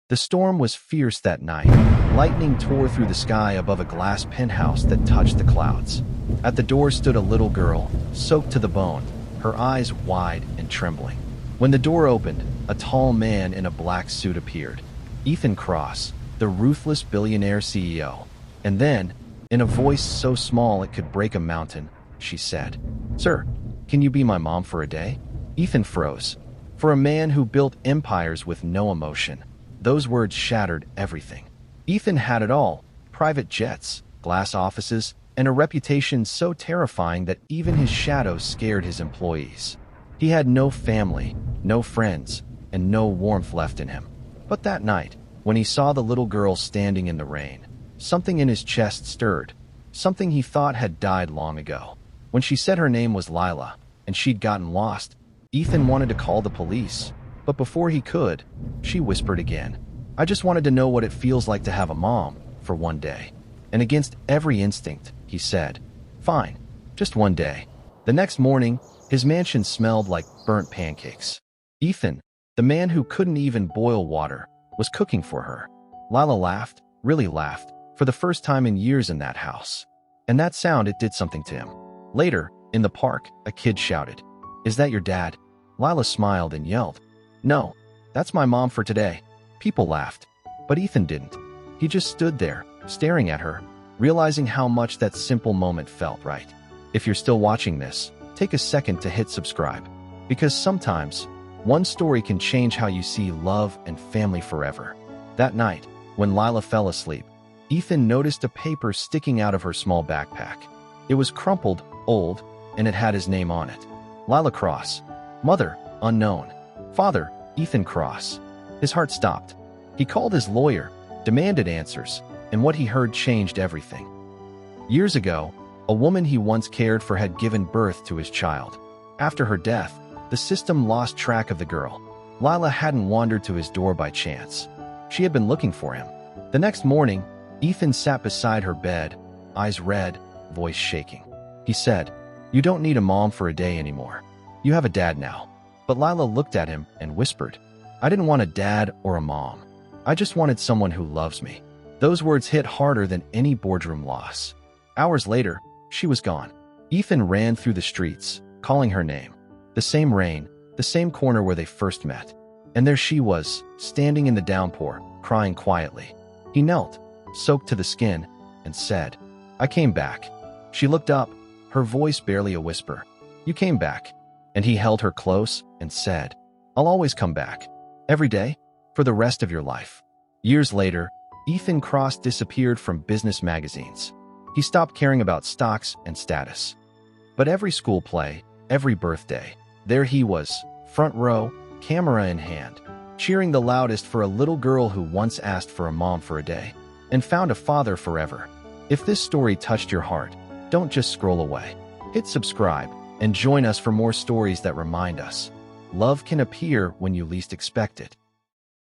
The storm was fierce that night. Lightning tore through the sky above a glass penthouse that touched the clouds. At the door stood a little girl, soaked to the bone, her eyes wide and trembling. When the door opened, a tall man in a black suit appeared. Ethan Cross, the ruthless billionaire CEO. And then, in a voice so small it could break a mountain, she said, "Sir, can you be my mom for a day?" Ethan froze. For a man who built empires with no emotion, those words shattered everything. Ethan had it all: private jets, glass offices, and a reputation so terrifying that even his shadow scared his employees. He had no family, no friends, and no warmth left in him. But that night, when he saw the little girl standing in the rain, something in his chest stirred, something he thought had died long ago. When she said her name was Lila, and she'd gotten lost, Ethan wanted to call the police. But before he could, she whispered again, "I just wanted to know what it feels like to have a mom for one day." And against every instinct, he said, "Fine, just one day." The next morning, his mansion smelled like burnt pancakes. Ethan, the man who couldn't even boil water, was cooking for her. Lila laughed, really laughed, for the first time in years in that house. And that sound, it did something to him. Later, in the park, a kid shouted, "Is that your dad?" Lila smiled and yelled, "No, that's my mom for today." People laughed, but Ethan didn't. He just stood there, staring at her, realizing how much that simple moment felt right. If you're still watching this, take a second to hit subscribe. Because sometimes, one story can change how you see love and family forever. That night, when Lila fell asleep, Ethan noticed a paper sticking out of her small backpack. It was crumpled, old, and it had his name on it. Lila Cross. Mother, unknown. Father, Ethan Cross. His heart stopped. He called his lawyer, demanded answers, and what he heard changed everything. Years ago, a woman he once cared for had given birth to his child. After her death, the system lost track of the girl. Lila hadn't wandered to his door by chance. She had been looking for him. The next morning, Ethan sat beside her bed, eyes red, voice shaking. He said, "You don't need a mom for a day anymore. You have a dad now." But Lila looked at him and whispered, "I didn't want a dad or a mom. I just wanted someone who loves me." Those words hit harder than any boardroom loss. Hours later, she was gone. Ethan ran through the streets, calling her name. The same rain, the same corner where they first met. And there she was, standing in the downpour, crying quietly. He knelt, soaked to the skin, and said, "I came back." She looked up, her voice barely a whisper. "You came back." And he held her close and said, "I'll always come back. Every day, for the rest of your life." Years later, Ethan Cross disappeared from business magazines. He stopped caring about stocks and status. But every school play, every birthday, there he was, front row, camera in hand, cheering the loudest for a little girl who once asked for a mom for a day and found a father forever. If this story touched your heart, don't just scroll away. Hit subscribe and join us for more stories that remind us love can appear when you least expect it.